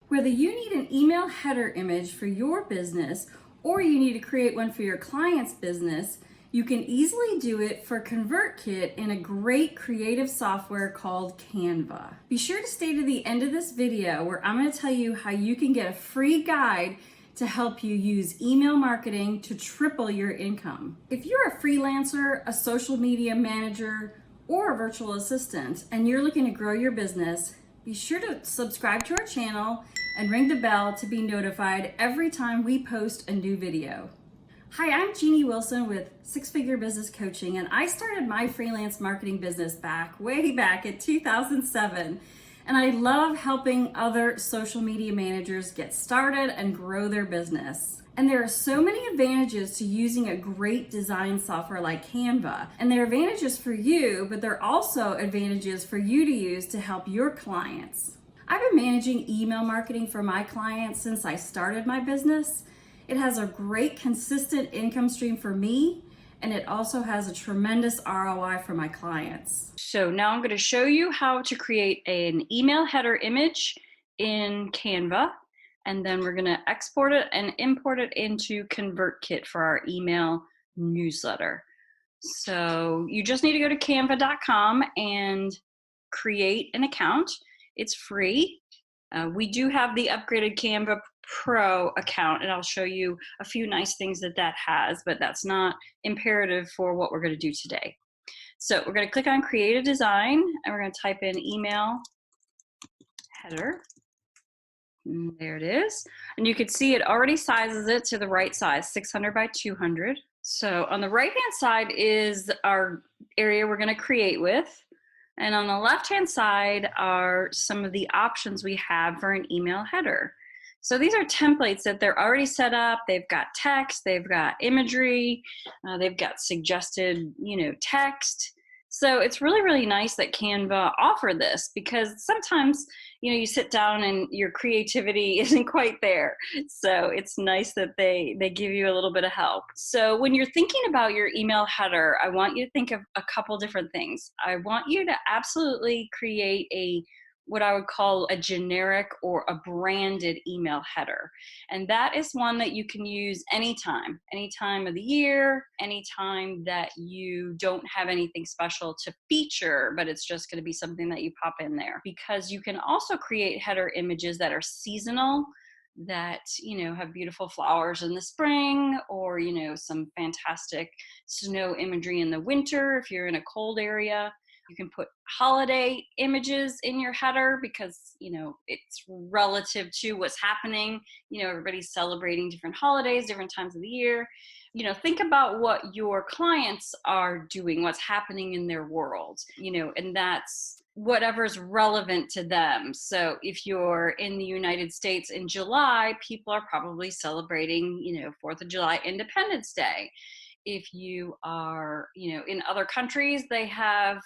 Whether you need an email header image for your business or you need to create one for your client's business, you can easily do it for ConvertKit in a great creative software called Canva. Be sure to stay to the end of this video where I'm going to tell you how you can get a free guide to help you use email marketing to triple your income. If you're a freelancer, a social media manager, or a virtual assistant, and you're looking to grow your business, be sure to subscribe to our channel and ring the bell to be notified every time we post a new video. Hi, I'm Jeanne Willson with Six Figure Business Coaching, and I started my freelance marketing business way back in 2007. And I love helping other social media managers get started and grow their business. And there are so many advantages to using a great design software like Canva. And there are advantages for you, but there are also advantages for you to use to help your clients. I've been managing email marketing for my clients since I started my business. It has a great consistent income stream for me, and it also has a tremendous ROI for my clients. So now I'm going to show you how to create an email header image in Canva, and then we're going to export it and import it into ConvertKit for our email newsletter. So you just need to go to canva.com and create an account. It's free. We do have the upgraded Canva Pro account, and I'll show you a few nice things that has, but that's not imperative for what we're going to do today. So we're going to click on Create a Design, and we're going to type in email header. And there it is. And you can see it already sizes it to the right size, 600 by 200. So on the right-hand side is our area we're going to create with. And on the left-hand side are some of the options we have for an email header. So these are templates that they're already set up. They've got text, they've got imagery, they've got suggested, text. So it's really, really nice that Canva offer this, because sometimes, you sit down and your creativity isn't quite there. So it's nice that they give you a little bit of help. So when you're thinking about your email header, I want you to think of a couple different things. I want you to absolutely create what I would call a generic or a branded email header. And that is one that you can use any time of the year, anytime that you don't have anything special to feature, but it's just going to be something that you pop in there. Because you can also create header images that are seasonal, that have beautiful flowers in the spring, or some fantastic snow imagery in the winter if you're in a cold area. You can put holiday images in your header because, it's relative to what's happening. Everybody's celebrating different holidays, different times of the year. Think about what your clients are doing, what's happening in their world, and that's whatever's relevant to them. So if you're in the United States in July, people are probably celebrating, 4th of July, Independence Day. If you are, in other countries, they have,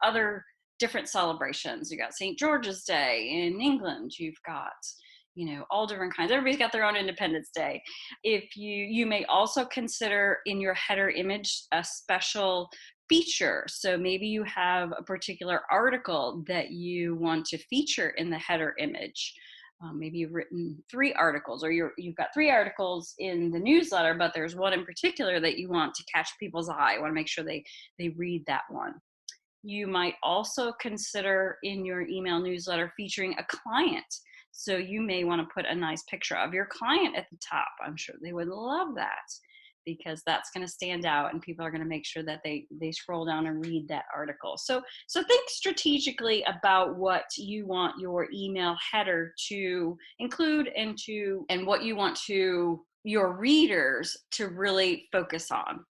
other different celebrations. You got St. George's Day in England. You've got, all different kinds. Everybody's got their own Independence Day. If you may also consider in your header image a special feature. So maybe you have a particular article that you want to feature in the header image. Maybe you've written 3 articles, or you've got 3 articles in the newsletter, but there's one in particular that you want to catch people's eye. You want to make sure they read that one. You might also consider in your email newsletter featuring a client. So you may want to put a nice picture of your client at the top. I'm sure they would love that, because that's going to stand out and people are going to make sure that they scroll down and read that article. So think strategically about what you want your email header to include and what you want your readers to really focus on.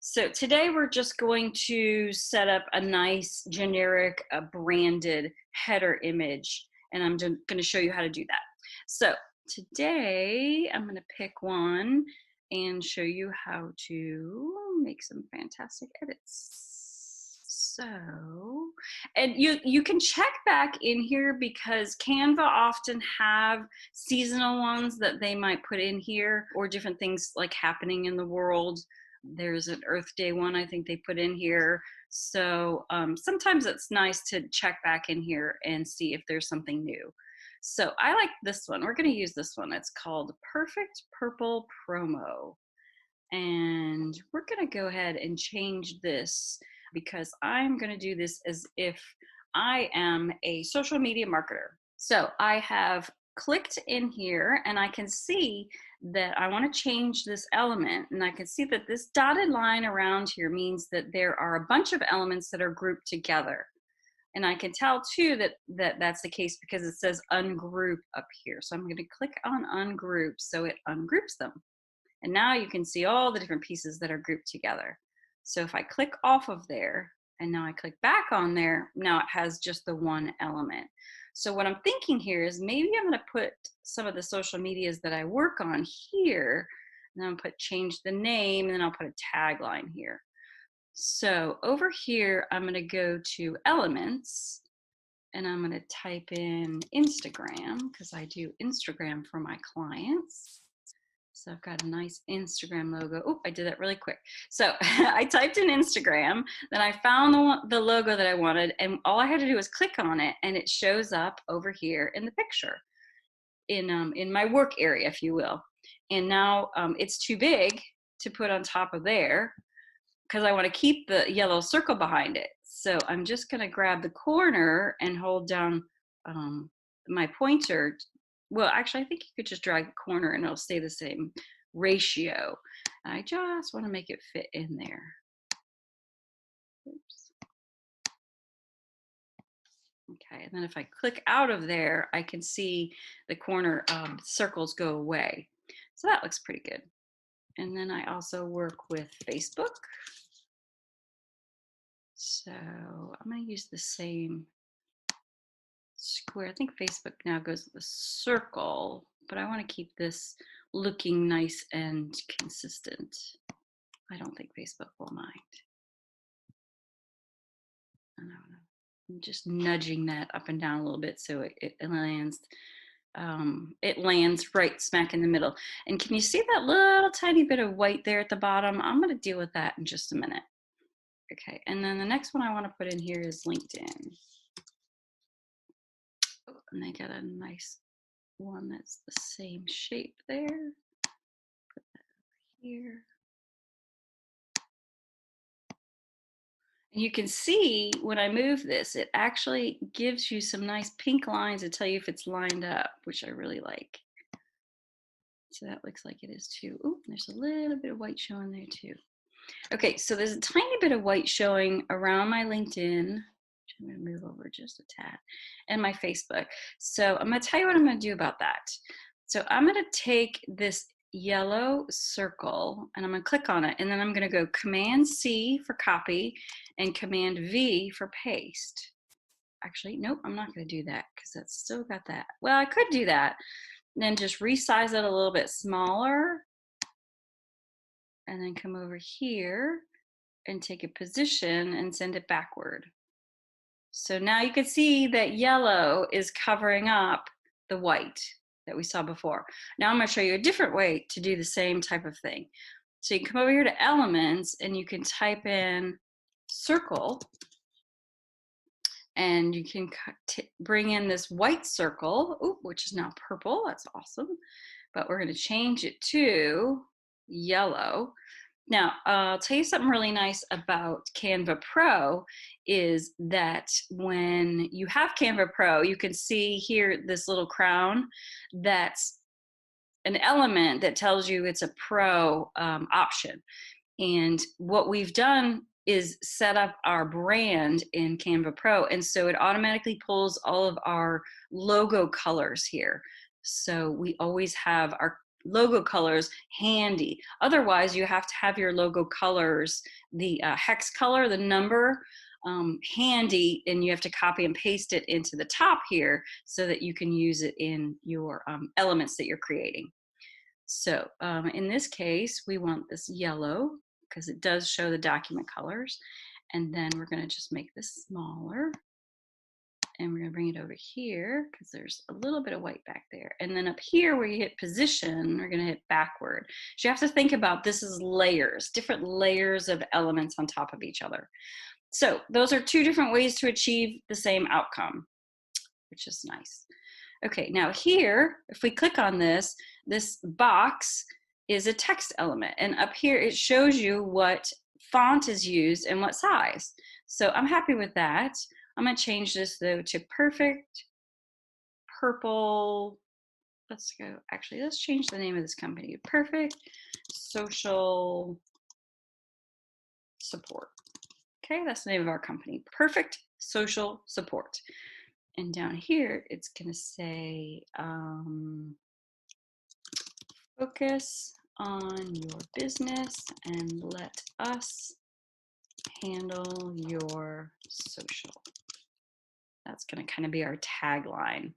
So today we're just going to set up a nice generic branded header image, and I'm going to show you how to do that. So today I'm going to pick one and show you how to make some fantastic edits. So, and you can check back in here, because Canva often have seasonal ones that they might put in here, or different things like happening in the world. There's an Earth Day one I think they put in here. So sometimes it's nice to check back in here and see if there's something new. So I like this one. We're going to use this one. It's called Perfect Purple Promo. And we're going to go ahead and change this because I'm going to do this as if I am a social media marketer. So I have clicked in here and I can see that I want to change this element, and I can see that this dotted line around here means that there are a bunch of elements that are grouped together. And I can tell too that that's the case because it says ungroup up here. So I'm going to click on ungroup so it ungroups them. And now you can see all the different pieces that are grouped together. So if I click off of there and now I click back on there, now it has just the one element. So what I'm thinking here is maybe I'm going to put some of the social medias that I work on here, and I'm going to change the name, and then I'll put a tagline here. So over here, I'm going to go to elements, and I'm going to type in Instagram because I do Instagram for my clients. So I've got a nice Instagram logo. Oh, I did that really quick. So I typed in Instagram, then I found the logo that I wanted, and all I had to do was click on it, and it shows up over here in the picture in my work area, if you will. And now it's too big to put on top of there because I want to keep the yellow circle behind it. So I'm just going to grab the corner and hold down my pointer. Well, actually, I think you could just drag the corner and it'll stay the same ratio. I just want to make it fit in there. Oops. Okay, and then if I click out of there, I can see the corner circles go away. So that looks pretty good. And then I also work with Facebook. So I'm going to use the same square. I think Facebook now goes with the circle, but I want to keep this looking nice and consistent. I don't think Facebook will mind. I'm just nudging that up and down a little bit so it lands right smack in the middle. And can you see that little tiny bit of white there at the bottom? I'm going to deal with that in just a minute. Okay, and then the next one I want to put in here is LinkedIn. And they got a nice one that's the same shape there. Put that over here. And you can see when I move this, it actually gives you some nice pink lines to tell you if it's lined up, which I really like. So that looks like it is too. Oh, there's a little bit of white showing there too. Okay, so there's a tiny bit of white showing around my LinkedIn. I'm going to move over just a tad, and my Facebook. So I'm going to tell you what I'm going to do about that. So I'm going to take this yellow circle and I'm going to click on it, and then I'm going to go Command C for copy and Command V for paste. Actually, nope, I'm not going to do that because that's still got that. Well, I could do that, and then just resize it a little bit smaller, and then come over here and take a position and send it backward. So now you can see that yellow is covering up the white that we saw before. Now I'm going to show you a different way to do the same type of thing. So you can come over here to elements and you can type in circle, and you can bring in this white circle, which is now purple. That's awesome. But we're going to change it to yellow. Now, I'll tell you something really nice about Canva Pro is that when you have Canva Pro, you can see here this little crown that's an element that tells you it's a Pro option. And what we've done is set up our brand in Canva Pro, and so it automatically pulls all of our logo colors here. So we always have our logo colors handy. Otherwise, you have to have your logo colors, the hex color, the number, handy, and you have to copy and paste it into the top here so that you can use it in your elements that you're creating. So in this case, we want this yellow because it does show the document colors. And then we're going to just make this smaller. And we're going to bring it over here because there's a little bit of white back there. And then up here where you hit position, we're going to hit backward. So you have to think about this as layers, different layers of elements on top of each other. So those are two different ways to achieve the same outcome, which is nice. Okay, now here, if we click on this, this box is a text element. And up here, it shows you what font is used and what size. So I'm happy with that. I'm gonna change this though to perfect purple. Let's go, actually, let's change the name of this company. Perfect Social Support. Okay, that's the name of our company. Perfect Social Support. And down here, it's gonna say, focus on your business and let us handle your social. That's going to kind of be our tagline.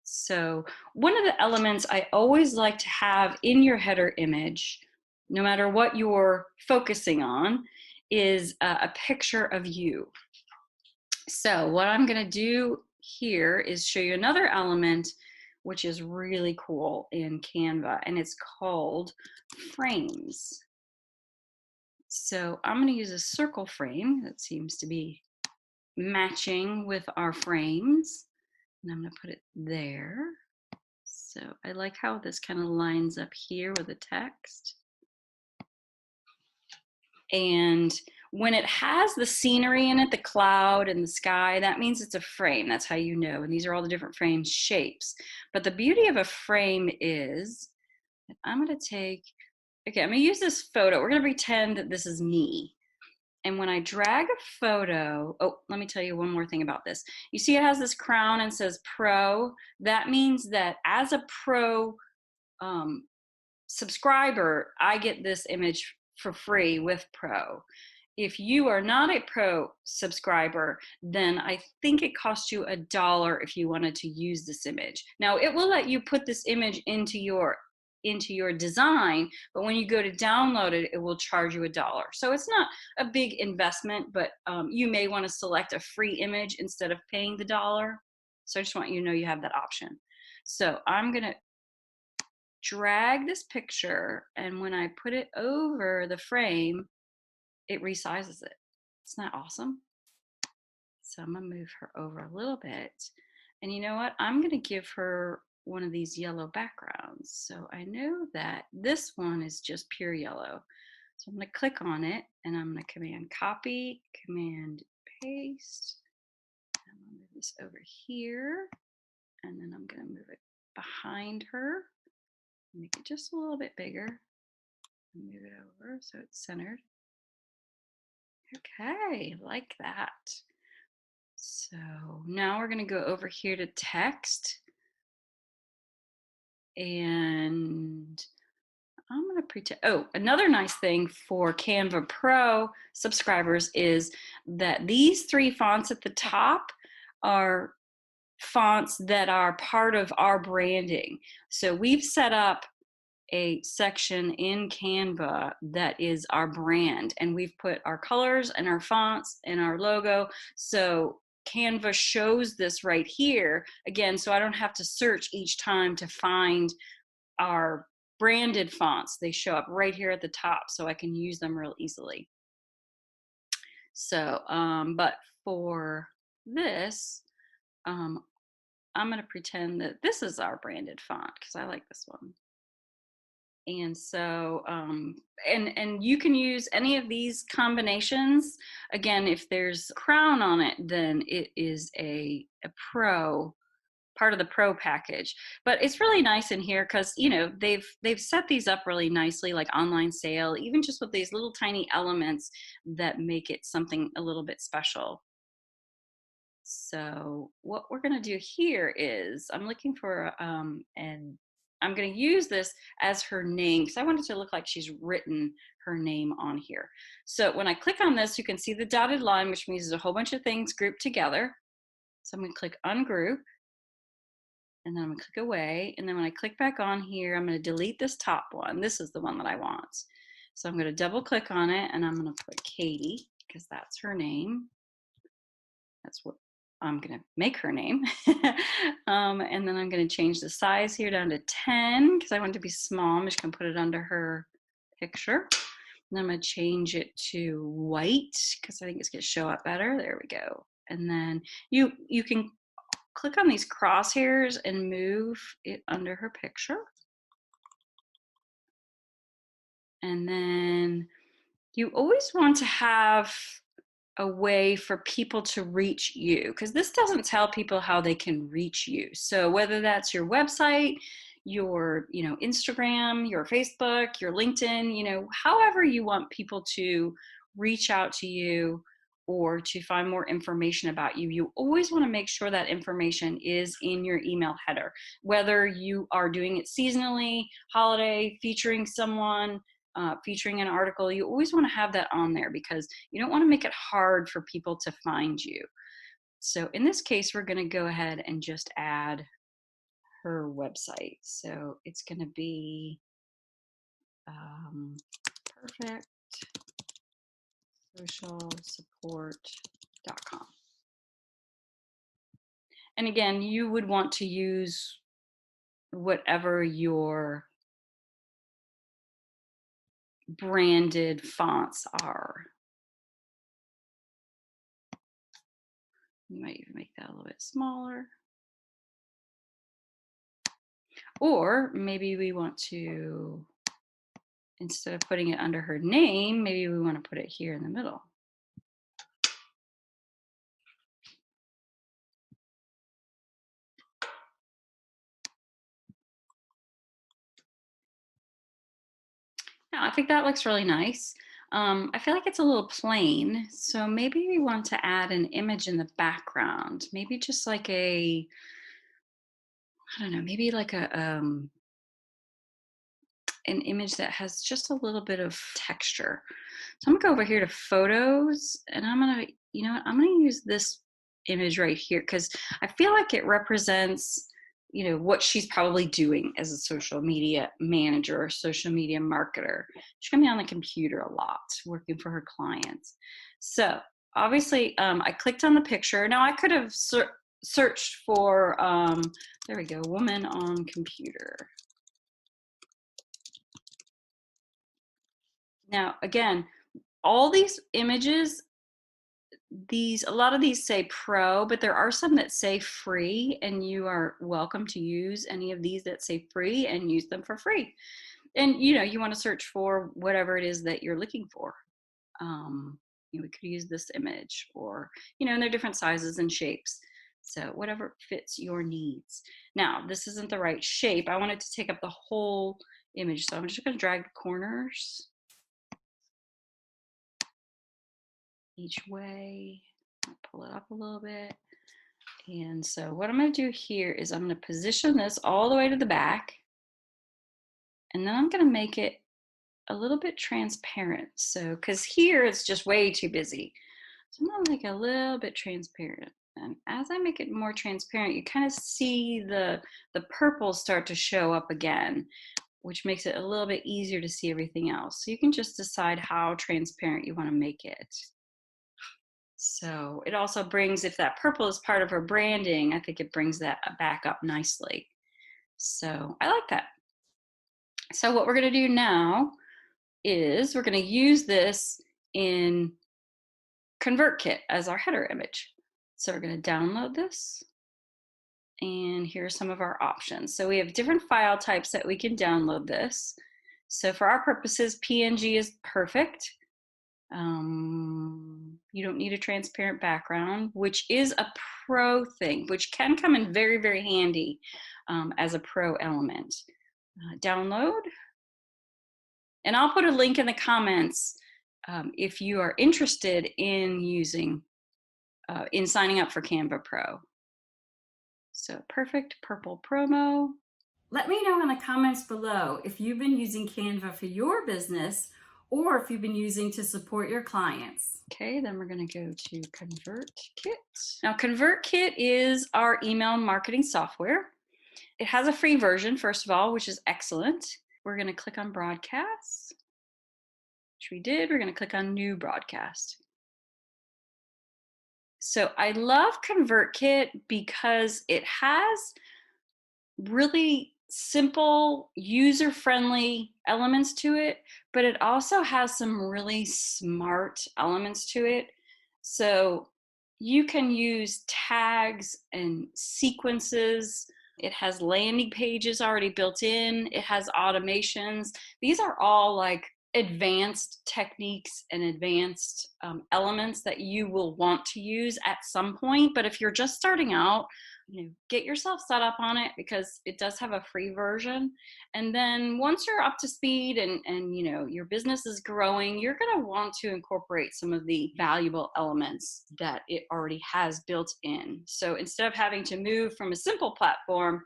So one of the elements I always like to have in your header image, no matter what you're focusing on, is a picture of you. So what I'm going to do here is show you another element which is really cool in Canva, and it's called frames. So I'm going to use a circle frame that seems to be matching with our frames, and I'm going to put it there. So I like how this kind of lines up here with the text. And when it has the scenery in it, the cloud and the sky, that means it's a frame. That's how you know. And these are all the different frame shapes. But the beauty of a frame is that I'm going to take, okay, I'm going to use this photo. We're going to pretend that this is me. And when I drag a photo, oh, let me tell you one more thing about this. You see it has this crown and says pro. That means that as a pro subscriber, I get this image for free with pro. If you are not a pro subscriber, then I think it costs you $1 if you wanted to use this image. Now it will let you put this image into your design, but when you go to download it, it will charge you $1. So it's not a big investment, but you may want to select a free image instead of paying the $1. So I just want you to know you have that option. So I'm gonna drag this picture, and when I put it over the frame, it resizes it. Isn't that awesome? So I'm gonna move her over a little bit. And you know what? I'm gonna give her one of these yellow backgrounds. So I know that this one is just pure yellow. So I'm gonna click on it, and I'm gonna command copy, command paste. I'm gonna move this over here, and then I'm gonna move it behind her. Make it just a little bit bigger. Move it over so it's centered. Okay, like that. So now we're going to go over here to text, and I'm going to pretend, oh, another nice thing for Canva Pro subscribers is that these 3 fonts at the top are fonts that are part of our branding. So we've set up a section in Canva that is our brand, and we've put our colors and our fonts and our logo. So Canva shows this right here again, so I don't have to search each time to find our branded fonts. They show up right here at the top, so I can use them real easily. So but for this, I'm going to pretend that this is our branded font because I like this one. And so and you can use any of these combinations. Again, if there's a crown on it, then it is a pro, part of the pro package. But it's really nice in here because, you know, they've set these up really nicely, like online sale, even just with these little tiny elements that make it something a little bit special. So what we're going to do here is I'm looking for and I'm going to use this as her name because I want it to look like she's written her name on here. So when I click on this, you can see the dotted line, which means there's a whole bunch of things grouped together. So I'm going to click ungroup, and then I'm going to click away. And then when I click back on here, I'm going to delete this top one. This is the one that I want. So I'm going to double click on it, and I'm going to put Katie because that's her name. That's what I'm going to make her name. And then I'm going to change the size here down to 10 because I want it to be small. I'm just going to put it under her picture. And then I'm going to change it to white because I think it's going to show up better. There we go. And then you can click on these crosshairs and move it under her picture. And then you always want to have a way for people to reach you, because this doesn't tell people how they can reach you. So whether that's your website, your Instagram, your Facebook, your LinkedIn, however you want people to reach out to you or to find more information about you, you always want to make sure that information is in your email header, whether you are doing it seasonally, holiday, featuring someone, featuring an article. You always want to have that on there because you don't want to make it hard for people to find you. So in this case, we're going to go ahead and just add her website. So it's going to be perfectsocialsupport.com. And again, you would want to use whatever your branded fonts are. You might even make that a little bit smaller. Or maybe we want to, instead of putting it under her name, maybe we want to put it here in the middle. Now, I think that looks really nice. I feel like it's a little plain, so maybe we want to add an image in the background. Maybe just like I don't know, maybe like an image that has just a little bit of texture. So I'm gonna go over here to photos, and I'm gonna use this image right here because I feel like it represents what she's probably doing as a social media manager or social media marketer. She's gonna be on the computer a lot working for her clients. So obviously I clicked on the picture. Now I could have searched for there we go, woman on computer. Now again, all these images, a lot of these say pro, but there are some that say free, and you are welcome to use any of these that say free and use them for free. And you want to search for whatever it is that you're looking for. We could use this image, or and they're different sizes and shapes, so whatever fits your needs. Now this isn't the right shape. I want it to take up the whole image, so I'm just going to drag the corners each way. I'll pull it up a little bit. And so what I'm going to do here is I'm going to position this all the way to the back, and then I'm going to make it a little bit transparent. So because here it's just way too busy, so I'm going to make it a little bit transparent. And as I make it more transparent, you kind of see the purple start to show up again, which makes it a little bit easier to see everything else. So you can just decide how transparent you want to make it. So it also brings, if that purple is part of her branding, I think it brings that back up nicely. So I like that. So what we're going to do now is we're going to use this in ConvertKit as our header image. So we're going to download this. And here are some of our options. So we have different file types that we can download this. So for our purposes, PNG is perfect. You don't need a transparent background, which is a pro thing, which can come in very, very handy as a pro element. Download. And I'll put a link in the comments if you are interested in using, in signing up for Canva Pro. So perfect purple promo. Let me know in the comments below if you've been using Canva for your business or if you've been using to support your clients. Okay, then we're going to go to ConvertKit. Now, ConvertKit is our email marketing software. It has a free version, first of all, which is excellent. We're going to click on Broadcast, which we did. We're going to click on New Broadcast. So I love ConvertKit because it has really simple, user-friendly elements to it, but it also has some really smart elements to it. So You can use tags and sequences. It has landing pages already built in. It has automations. These are all like advanced techniques and advanced elements that you will want to use at some point. But if you're just starting out, get yourself set up on it, because it does have a free version. And then once you're up to speed and your business is growing, you're going to want to incorporate some of the valuable elements that it already has built in. So instead of having to move from a simple platform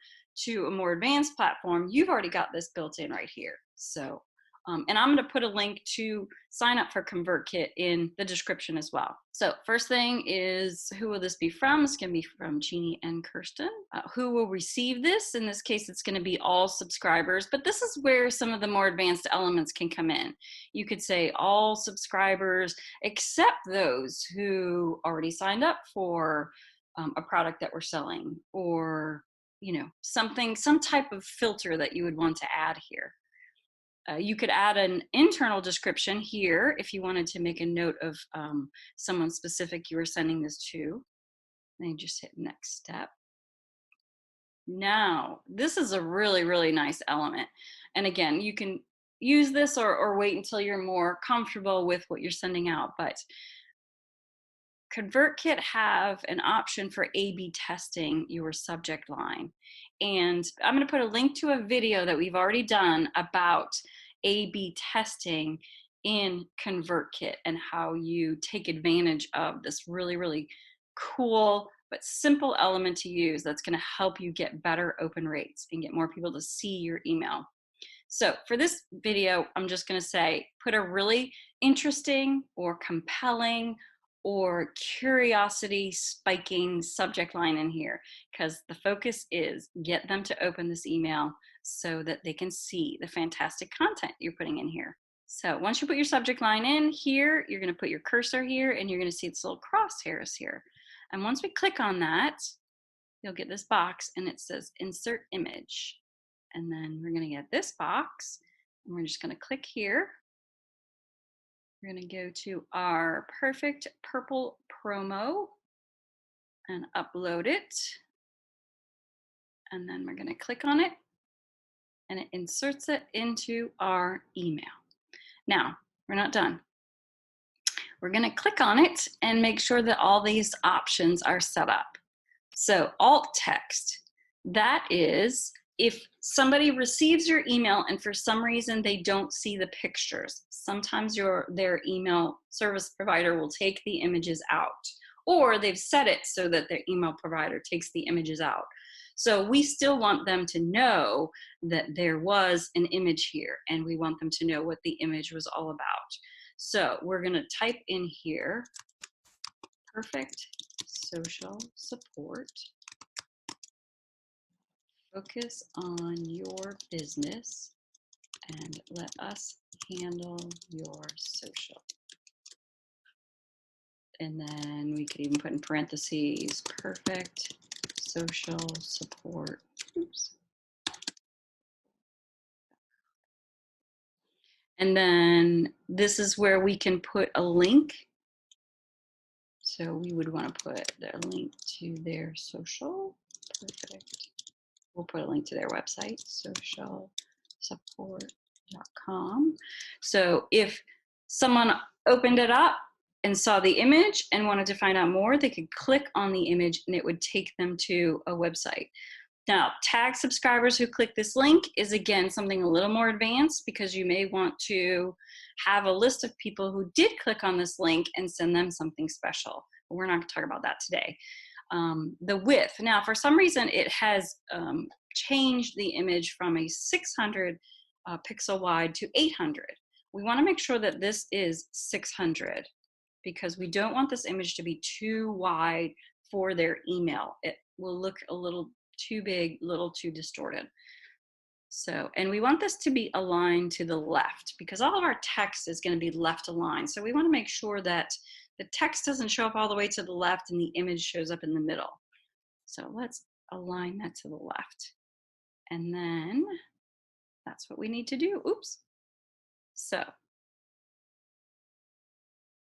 to a more advanced platform, you've already got this built in right here. So and I'm going to put a link to sign up for ConvertKit in the description as well. So first thing is, who will this be from? It's going to be from Jeanne and Kirsten. Who will receive this? In this case, it's going to be all subscribers, but this is where some of the more advanced elements can come in. You could say all subscribers except those who already signed up for a product that we're selling, or some type of filter that you would want to add here. You could add an internal description here if you wanted to make a note of someone specific you were sending this to. Then you just hit next step. Now, this is a really, really nice element. And again, you can use this or wait until you're more comfortable with what you're sending out. But ConvertKit have an option for A/B testing your subject line. And I'm going to put a link to a video that we've already done about A/B testing in ConvertKit and how you take advantage of this really, really cool but simple element to use that's going to help you get better open rates and get more people to see your email. So for this video, I'm just going to say, put a really interesting or compelling or curiosity spiking subject line in here, because the focus is get them to open this email so that they can see the fantastic content you're putting in here. So once you put your subject line in here, you're going to put your cursor here and you're going to see this little crosshairs here. And once we click on that, you'll get this box and it says insert image. And then we're going to get this box and we're just going to click here. We're going to go to our perfect purple promo and upload it. And then we're going to click on it and it inserts it into our email. Now, we're not done. We're going to click on it and make sure that all these options are set up. So alt text, that is if somebody receives your email and for some reason they don't see the pictures. Sometimes their email service provider will take the images out, or they've set it so that their email provider takes the images out. So we still want them to know that there was an image here, and we want them to know what the image was all about. So we're going to type in here, perfect social support, focus on your business, and let us handle your social. And then we could even put in parentheses, perfect social support. Oops. And then this is where we can put a link. So we would want to put the link to their social. Perfect. We'll put a link to their website, socialsupport.com. So if someone opened it up and saw the image and wanted to find out more, they could click on the image and it would take them to a website. Now, tag subscribers who click this link is, again, something a little more advanced, because you may want to have a list of people who did click on this link and send them something special. But we're not going to talk about that today. The width. Now, for some reason, it has changed the image from a 600 pixel wide to 800. We want to make sure that this is 600, because we don't want this image to be too wide for their email. It will look a little too big, a little too distorted. So, and we want this to be aligned to the left, because all of our text is going to be left aligned. So we want to make sure that the text doesn't show up all the way to the left and the image shows up in the middle. So let's align that to the left. And then that's what we need to do. Oops. So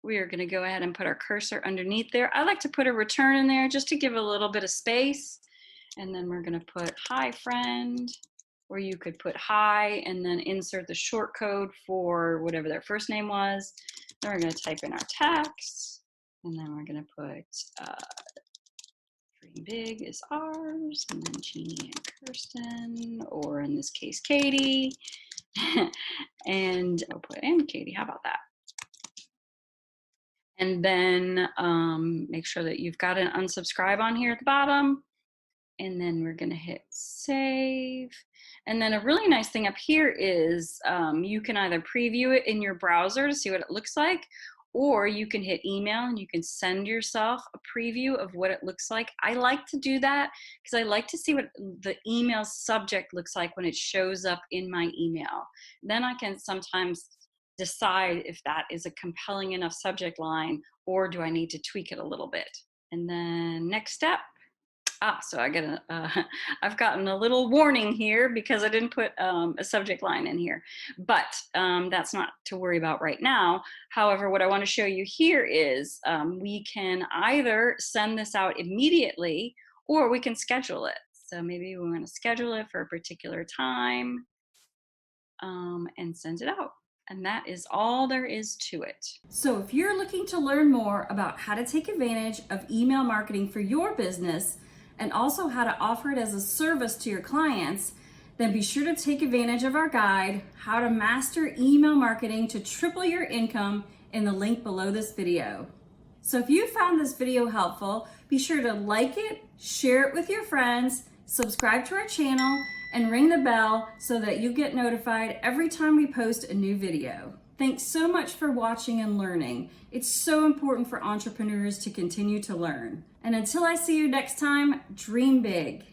we are going to go ahead and put our cursor underneath there. I like to put a return in there just to give a little bit of space. And then we're going to put hi friend, or you could put hi and then insert the short code for whatever their first name was. Then we're going to type in our text, and then we're going to put Dream Big is ours, and then Jeanne and Kirsten, or in this case, Katie. And I'll put in Katie, how about that? And then make sure that you've got an unsubscribe on here at the bottom. And then we're gonna hit save. And then a really nice thing up here is you can either preview it in your browser to see what it looks like, or you can hit email and you can send yourself a preview of what it looks like. I like to do that because I like to see what the email subject looks like when it shows up in my email. Then I can sometimes decide if that is a compelling enough subject line, or do I need to tweak it a little bit. And then next step. So I've gotten a little warning here because I didn't put a subject line in here, but that's not to worry about right now. However, what I want to show you here is we can either send this out immediately, or we can schedule it. So maybe we want to schedule it for a particular time and send it out. And that is all there is to it. So if you're looking to learn more about how to take advantage of email marketing for your business, and also how to offer it as a service to your clients, then be sure to take advantage of our guide, How to Master Email Marketing to Triple Your Income, in the link below this video. So if you found this video helpful, be sure to like it, share it with your friends, subscribe to our channel, and ring the bell so that you get notified every time we post a new video. Thanks so much for watching and learning. It's so important for entrepreneurs to continue to learn. And until I see you next time, dream big.